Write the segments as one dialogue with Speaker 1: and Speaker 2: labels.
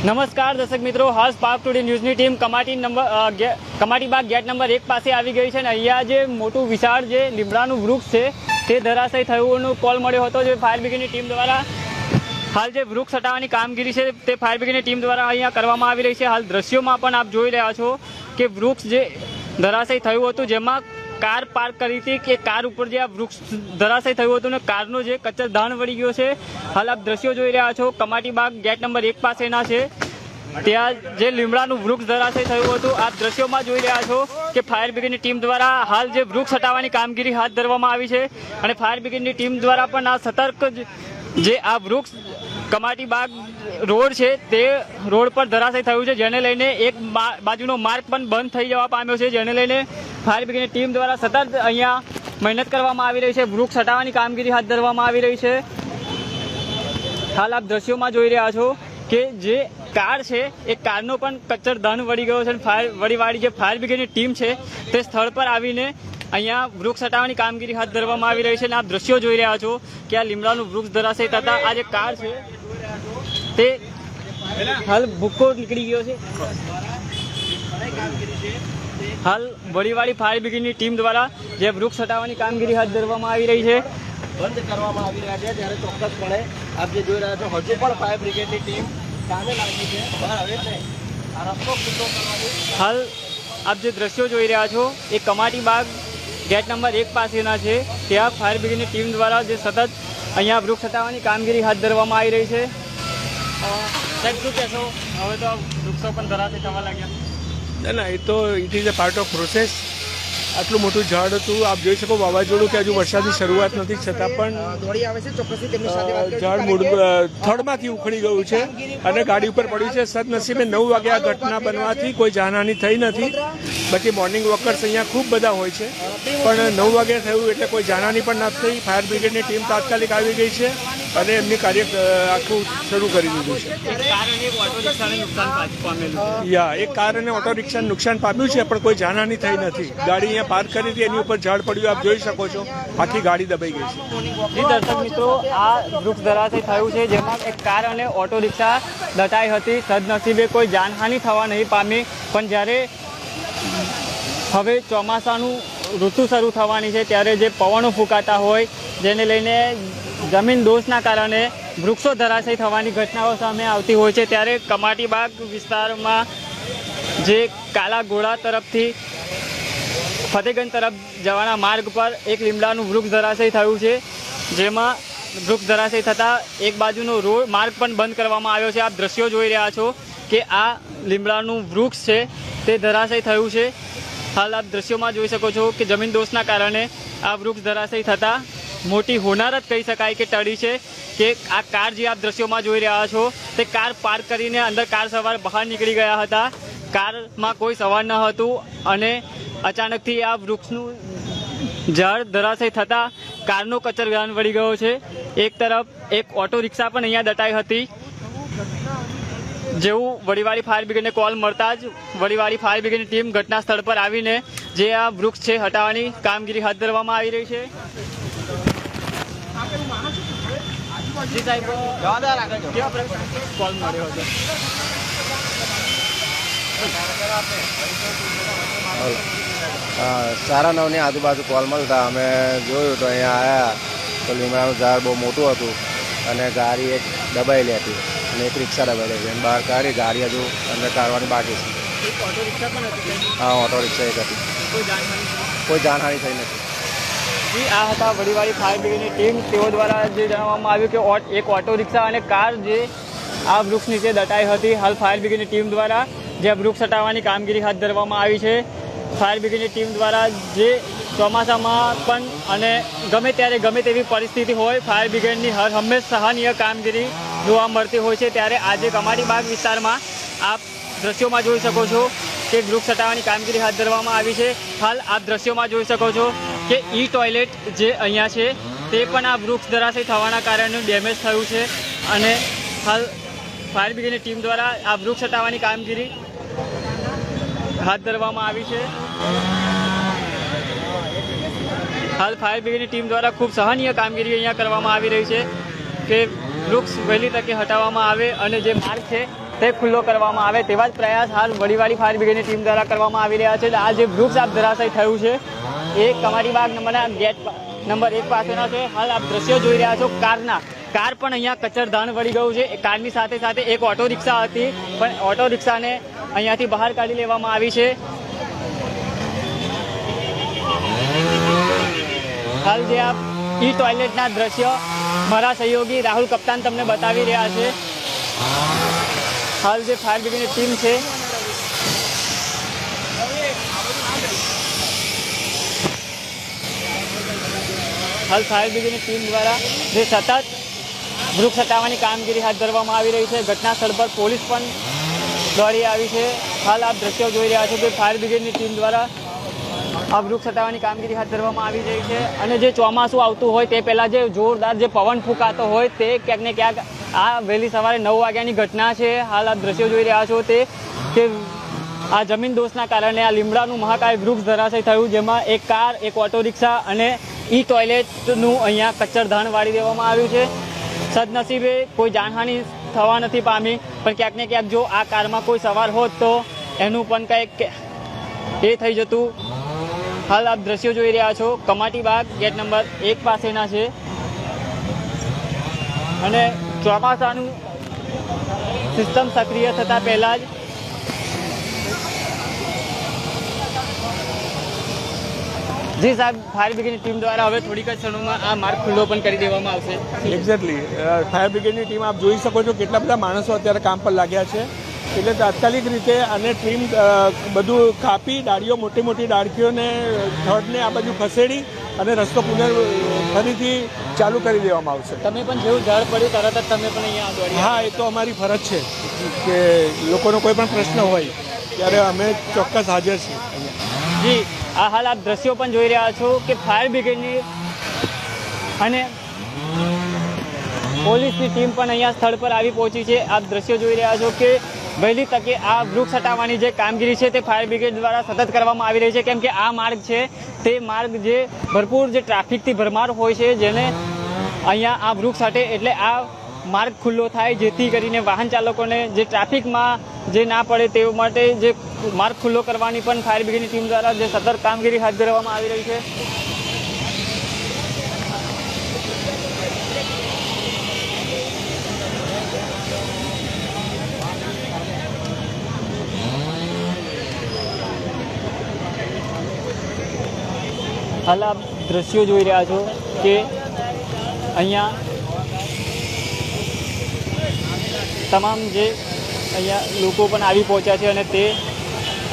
Speaker 1: નમસ્કાર દર્શક મિત્રો, હાલ સ્પાર્ક ટુડે ન્યૂઝની ટીમ કમાટીબાગ ગેટ નંબર 1 પાસે આવી ગઈ છે અને અહીંયા જે મોટું વિશાળ જે લીમડાનું વૃક્ષ છે તે ધરાશય થયુંનો કોલ મળ્યો હતો. જે ફાયર બ્રિગેડની ટીમ દ્વારા હાલ જે વૃક્ષ હટાવવાની કામગીરી છે તે ફાયર બ્રિગેડની ટીમ દ્વારા અહીંયા કરવામાં આવી રહી છે. હાલ દ્રશ્યોમાં પણ આપ જોઈ રહ્યા છો કે વૃક્ષ જે ધરાશય થયું હતું, જેમાં કાર પાર્ક કરી હતી કે કાર ઉપર જે આ વૃક્ષ ધરાશય થયું હતું ને કારનો જે કચરદાન વળી ગયો છે. હાલ આપ દ્રશ્યો જોઈ રહ્યા છો, કમાટીબાગ ગેટ નંબર 1 પાસેના છે. ત્યાં જે લીમડાનું વૃક્ષ ધરાશય થયું હતું આપ દ્રશ્યોમાં જોઈ રહ્યા છો કે ફાયર બ્રિગેડની ટીમ દ્વારા હાલ જે વૃક્ષ હટાવવાની કામગીરી હાથ ધરવામાં આવી છે અને ફાયર બ્રિગેડની ટીમ દ્વારા પણ આ સતર્ક જે આ વૃક્ષ કમાટીબાગ રોડ છે તે રોડ પર ધરાશય થયું છે, જેને લઈને એક બાજુનો માર્ગ પણ બંધ થઈ જવા પામ્યો છે, જેને લઈને ફાયર બ્રિગેડની ટીમ દ્વારા સતત અહીંયા મહેનત કરવામાં આવી રહી છે. વૃક્ષ હટાવવાની કામગીરી હાથ ધરવામાં આવી રહી છે. હાલ આપ દ્રશ્યોમાં જોઈ રહ્યા છો કે જે કાર છે એ કારનો પણ કચરદાન વળી ગયો છે. વળીવાળી જે ફાયર બ્રિગેડની ટીમ છે તે સ્થળ પર આવીને અહીંયા વૃક્ષ હટાવવાની કામગીરી હાથ ધરવામાં આવી રહી છે. અને આપ દ્રશ્યો જોઈ રહ્યા છો કે આ લીમડાનું વૃક્ષ ધરાશય થતા આ જે કાર છે તે હાલ ભૂક્કો નીકળી ગયો છે. હાલ વળીવાળી ફાયર બ્રિગેડની ટીમ દ્વારા જે વૃક્ષ હટાવવાની કામગીરી હાથ ધરવામાં આવી રહી છે,
Speaker 2: બંધ કરવામાં આવી રહ્યા છે. ત્યારે ચોક્કસપણે આપ જે જોઈ રહ્યા છો હજુ પણ ફાયર બ્રિગેડની ટીમ કામે લાગી છે. બહાર આવે છે આ રસ્તો ખુલ્લો કરવાની.
Speaker 1: હાલ આપ જે દ્રશ્યો જોઈ રહ્યા છો એ કમાટીબાગ ગેટ નંબર 1 પાસેના છે. ત્યાં ફાયર બ્રિગેડની ટીમ દ્વારા જે સતત અહીંયા વૃક્ષ હટાવવાની કામગીરી હાથ ધરવામાં આવી રહી છે. સાહેબ શું કહેશો, હવે તો વૃક્ષો પણ ધરાશય થવા લાગ્યા?
Speaker 3: ના, એ તો it is a part off process. આટલું મોટું ઝાડ હતું, આપ જોઈ શકો વાવાઝોડું કે હજુ વરસાદની શરૂઆત નથી છતાં પણ ઝાડ થડમાંથી ઉખડી ગયું છે અને ગાડી ઉપર પડ્યું છે. સદનસીબે 9 વાગે આ ઘટના બનવાથી કોઈ જાનહાની થઈ નથી. બાકી મોર્નિંગ વોકર્સ અહીંયા ખૂબ બધા હોય છે, પણ 9 વાગે થયું એટલે કોઈ જાનહાની પણ ન થઈ. ફાયર બ્રિગેડની ટીમ તાત્કાલિક આવી ગઈ છે અને એમની કાર્ય આખું શરૂ કરી દીધું છે. એક કાર અને ઓટો રિક્ષાને નુકસાન પામ્યું છે, પણ કોઈ જાનહાની થઈ નથી. ગાડી અહીંયા પાર્ક કરી હતી, એની ઉપર ઝાડ પડ્યું, આપ જોઈ શકો છો. આખી ગાડી દબાઈ ગઈ છે.
Speaker 1: જી દર્શક મિત્રો, આ વૃક્ષ ધરાશય થયું છે, જેમાં એક કાર અને ઓટો રિક્ષા દટાઈ હતી. સદનસીબે કોઈ જાનહાની થવા નહીં પામી, પણ જ્યારે હવે ચોમાસાનું ઋતુ શરૂ થવાની છે ત્યારે જે પવનો ફૂંકાતા હોય જેને લઈને જમીન દોષના કારણે વૃક્ષો ધરાશય થવાની ઘટનાઓ સામે આવતી હોય છે, ત્યારે કમાટીબાગ વિસ્તારમાં જે કાલા ઘોડા તરફથી ફતેગંજ તરફ જવાના માર્ગ પર એક લીમડાનું વૃક્ષ ધરાશય થયું છે, જેમાં વૃક્ષ ધરાશય થતાં એક બાજુનો રોડ માર્ગ પણ બંધ કરવામાં આવ્યો છે. આપ દ્રશ્યો જોઈ રહ્યા છો કે આ લીમડાનું વૃક્ષ છે તે ધરાશય થયું છે. હાલ આપ દ્રશ્યોમાં જોઈ શકો છો કે જમીન દોષના કારણે આ વૃક્ષ ધરાશય થતાં મોટી હોનારત કહી શકાય કે ટળી છે. કે આ કાર જે આપ દ્રશ્યોમાં જોઈ રહ્યા છો તે કાર પાર્ક કરીને અંદર કાર સવાર બહાર નીકળી ગયા હતા. કારમાં કોઈ સવાર ન હતું અને અચાનકથી આ વૃક્ષનું ઝાડ ધરાશય થતાં કારનો કચરદાન વળી ગયો છે. એક તરફ એક ઓટો રિક્ષા પણ અહીંયા દટાઈ હતી. જેવું વડીવાળી ફાયર બ્રિગેડને કોલ મળતા જ વડીવાળી ફાયર બ્રિગેડની ટીમ ઘટના સ્થળ પર આવીને જે આ વૃક્ષ છે હટાવવાની કામગીરી હાથ ધરવામાં આવી રહી છે. જી સાહેબ, કોલ મળ્યો હતો.
Speaker 2: 9:30 આજુબાજુ કોલ મળતા અમે જોયું તો અહીંયા આવ્યા તો લીમડાનું ઝાડ બહુ મોટું હતું અને ગાડી એક દબાયેલી હતી અને એક રિક્ષા દબાયેલી હતી. બહાર કાઢી ગાડી હજુ અંદર કાઢવાની બાકી છે. હા, ઓટો રિક્ષા એક હતી. કોઈ જાનહાની થઈ નથી.
Speaker 1: જી, આ હતા વડીવાળી ફાયર બ્રિગેડની ટીમ. તેઓ દ્વારા જે જણાવવામાં આવ્યું કે એક ઓટો રિક્ષા અને કાર જે આ વૃક્ષ નીચે દટાઈ હતી. હાલ ફાયર બ્રિગેડની ટીમ દ્વારા જે વૃક્ષ હટાવવાની કામગીરી હાથ ધરવામાં આવી છે. ફાયર બ્રિગેડની ટીમ દ્વારા જે ચોમાસામાં પણ અને ગમે ત્યારે ગમે તેવી પરિસ્થિતિ હોય ફાયર બ્રિગેડની હંમેશા સહાયનીય કામગીરી જોવા મળતી હોય છે. ત્યારે આજે કમાટીબાગ વિસ્તારમાં આપ દ્રશ્યોમાં જોઈ શકો છો કે વૃક્ષ હટાવવાની કામગીરી હાથ ધરવામાં આવી છે. હાલ આપ દ્રશ્યોમાં જોઈ શકો છો કે ટોયલેટ જે અહીંયા છે તે પણ આ વૃક્ષ ધરાશય થવાના કારણે ડેમેજ થયું છે અને હાલ ફાયર બ્રિગેડની ટીમ દ્વારા આ વૃક્ષ હટાવવાની કામગીરી હાથ ધરવામાં આવી છે. હાલ ફાયર બ્રિગેડની ટીમ દ્વારા ખૂબ સહાયનીય કામગીરી અહીંયા કરવામાં આવી રહી છે કે વૃક્ષ વહેલી તકે હટાવવામાં આવે અને જે માર્ગ છે તે ખુલ્લો કરવામાં આવે તેવા જ પ્રયાસ હાલ વડીવાડી ફાયર બ્રિગેડની ટીમ દ્વારા કરવામાં આવી રહ્યા છે. આ જે વૃક્ષ આપ ધરાશય થયું છે એ કમાટીબાગ નંબરના ગેટ નંબર 1 પાસેનો છે. હાલ આપ દ્રશ્યો જોઈ રહ્યા છો કાર પણ અહીંયા કચરધાન વળી ગયું છે. કારની સાથે સાથે એક ઓટો રિક્ષા હતી પણ ઓટો રિક્ષાને અહીંયાથી બહાર કાઢી લેવામાં આવી છે. હાલ જે આપ ઈ ટોયલેટના દ્રશ્ય મારા સહયોગી રાહુલ કપ્તાન તમને બતાવી રહ્યા છે. હાલ જે ફાયર બ્રિગેડની ટીમ છે હાલ ફાયર બ્રિગેડની ટીમ દ્વારા જે સતત વૃક્ષ હટાવવાની કામગીરી હાથ ધરવામાં આવી રહી છે. ઘટના સ્થળ પર પોલીસ પણ દોડી આવી છે. હાલ આપ દ્રશ્યો જોઈ રહ્યા છો કે ફાયર બ્રિગેડની ટીમ દ્વારા આ વૃક્ષ હટાવવાની કામગીરી હાથ ધરવામાં આવી રહી છે. અને જે ચોમાસું આવતું હોય તે પહેલાં જે જોરદાર જે પવન ફૂંકાતો હોય તે ક્યાંક ને ક્યાંક આ વહેલી સવારે 9 વાગ્યાની ઘટના છે. હાલ આપ દ્રશ્યો જોઈ રહ્યા છો તે કે આ જમીન દોષના કારણે આ લીમડાનું મહાકાય વૃક્ષ ધરાશય થયું, જેમાં એક કાર, એક ઓટો રિક્ષા અને ઈ ટોયલેટનું અહીંયા કચરધાન વાળી દેવામાં આવ્યું છે. સદનસીબે કોઈ જાનહાનિ થવા નથી પામી, પણ ક્યાંક ને ક્યાંક જો આ કારમાં કોઈ સવાર હોત તો એનું પણ કંઈક એ થઈ જતું. હાલ આપ દ્રશ્યો જોઈ રહ્યા છો કમાટીબાગ ગેટ નંબર 1 પાસેના છે. અને ચોમાસાનું સિસ્ટમ સક્રિય થતાં પહેલાં જ જી સાહેબ ફાયર બ્રિગેડની ટીમ દ્વારા હવે થોડીક જ ક્ષણોમાં આ માર્ગ ખુલ્લો પણ કરી દેવામાં આવશે.
Speaker 3: એક્ઝેક્ટલી ફાયર બ્રિગેડની ટીમ આપ જોઈ શકો છો કેટલા બધા માણસો અત્યારે કામ પર લાગ્યા છે. એટલે તાત્કાલિક રીતે અને ટીમ બધું કાપી ડાળીઓ મોટી મોટી ડાળખીઓને થડને આ બાજુ ખસેડી અને રસ્તો ફરીથી ચાલુ કરી દેવામાં આવશે.
Speaker 1: તમે પણ જેવું ઝાડ પડ્યું તરત જ તમે પણ અહીંયા દોડી?
Speaker 3: હા, એ તો અમારી ફરજ છે કે લોકોનો કોઈ પણ પ્રશ્ન હોય ત્યારે અમે ચોક્કસ હાજર છીએ અહીંયા.
Speaker 1: જી આ હાલ આપ દ્રશ્યો પણ જોઈ રહ્યા છો કે ફાયર બ્રિગેડની અને પોલીસની ટીમ પણ અહીંયા સ્થળ પર આવી પહોંચી છે. આપ દ્રશ્યો જોઈ રહ્યા છો કે વહેલી તકે આ વૃક્ષ હટાવવાની જે કામગીરી છે તે ફાયર બ્રિગેડ દ્વારા સતત કરવામાં આવી રહી છે. કેમ કે આ માર્ગ છે તે માર્ગ જે ભરપૂર જે ટ્રાફિકથી ભરમાર હોય છે, જેને અહીંયા આ વૃક્ષ હટે એટલે આ માર્ગ ખુલ્લો થાય, જેથી કરીને વાહન ચાલકોને જે ટ્રાફિકમાં જે ના પડે તે માટે જે માર્ગ ખુલ્લો કરવાની પણ ફાયર બ્રિગેડની ટીમ દ્વારા જે સતત કામગીરી હાથ ધરવામાં આવી રહી છે. હાલ આપ દ્રશ્યો જોઈ રહ્યા છો કે અહીંયા તમામ જે અહીંયા લોકો પણ આવી પહોંચ્યા છે અને તે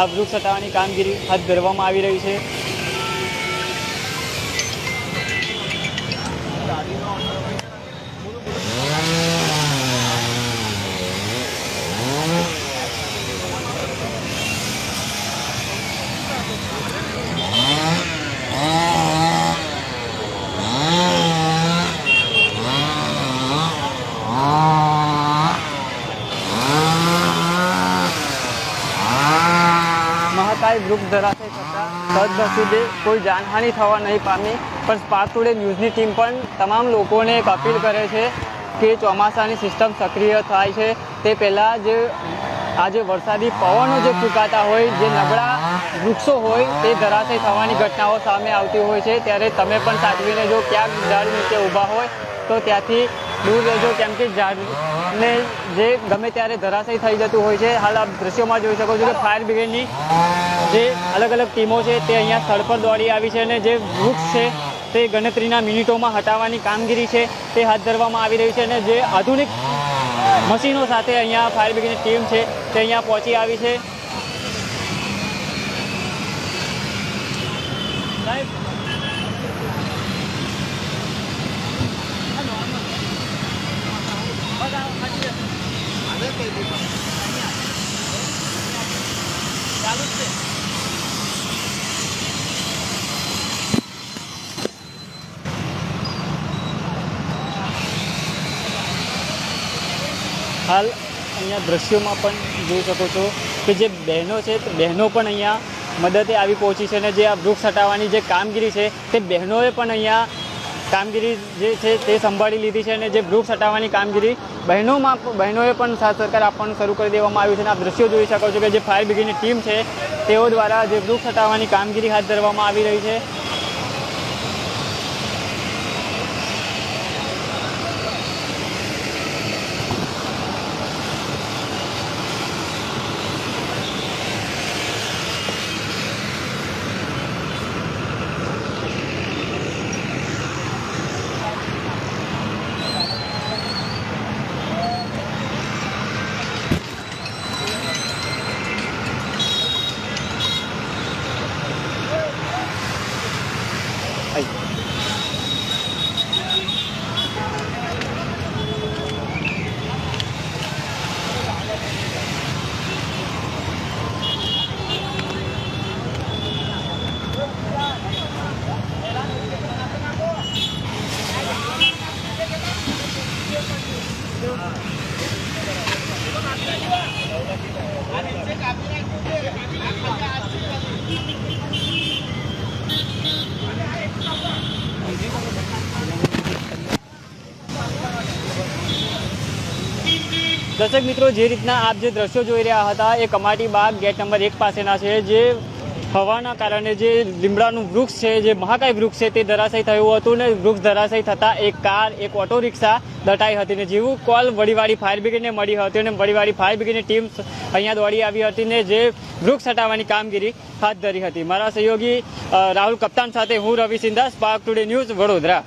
Speaker 1: આ વૃક્ષ હટાવવાની કામગીરી હાથ ધરવામાં આવી રહી છે. મહાકાય વૃક્ષ ધરાશય થતાં સદનસીબે કોઈ જાનહાનિ થવા નહીં પામી, પણ સ્પાર્ક ટુડે ન્યૂઝની ટીમ પણ તમામ લોકોને એક અપીલ કરે છે કે ચોમાસાની સિસ્ટમ સક્રિય થાય છે તે પહેલાં જે આજે વરસાદી પવનો જે ફૂંકાતા હોય, જે નબળા વૃક્ષો હોય તે ધરાશય થવાની ઘટનાઓ સામે આવતી હોય છે. ત્યારે તમે પણ સાચવીને જો ક્યાંક ઝાડ નીચે ઊભા હોય તો ત્યાંથી દૂર રહેજો, કેમ કે ઝાડને જે ગમે ત્યારે ધરાશય થઈ જતું હોય છે. હાલ આપ દ્રશ્યોમાં જોઈ શકો છો કે ફાયર બ્રિગેડની જે અલગ અલગ ટીમો છે તે અહીંયા સ્થળ પર દોડી આવી છે અને જે વૃક્ષ છે તે ગણતરીના મિનિટોમાં હટાવવાની કામગીરી છે તે હાથ ધરવામાં આવી રહી છે. અને જે આધુનિક મશીનો સાથે અહીંયા ફાયર બ્રિગેડની ટીમ છે તે અહીંયા પહોંચી આવી છે. સાહેબ હાલ અહીંયા દ્રશ્યોમાં પણ જોઈ શકો છો કે જે બહેનો છે તે બહેનો પણ અહીંયા મદદે આવી પહોંચી છે અને જે આ વૃક્ષ હટાવવાની જે કામગીરી છે તે બહેનોએ પણ અહીંયા કામગીરી જે છે તે સંભાળી લીધી છે અને જે વૃક્ષ હટાવવાની કામગીરી બહેનોએ પણ સાથ સહકાર આપવાનું શરૂ કરી દેવામાં આવ્યું છે અને આપ દ્રશ્યો જોઈ શકો છો કે જે ફાયર બ્રિગેડની ટીમ છે તેઓ દ્વારા જે વૃક્ષ હટાવવાની કામગીરી હાથ ધરવામાં આવી રહી છે. દર્શક મિત્રો, જે રીતના આપ જે દ્રશ્યો જોઈ રહ્યા હતા એ કમાટી બાગ ગેટ નંબર 1 પાસેના છે. જે હવાના કારણે જે લીમડાનું વૃક્ષ છે, જે મહાકાય વૃક્ષ છે, તે ધરાશયી થયું હતું ને વૃક્ષ ધરાશયી થતાં એક કાર, એક ઓટો રિક્ષા દટાઈ હતી ને જેવું કોલ વડીવાડી ફાયર બ્રિગેડને મળી હતી અને વડીવાડી ફાયર બ્રિગેડની ટીમ અહીંયા દોડી આવી હતી ને જે વૃક્ષ હટાવવાની કામગીરી હાથ ધરી હતી. મારા સહયોગી રાહુલ કપ્તાન સાથે હું Ravi Sindha, Spark Today News, Vadodara.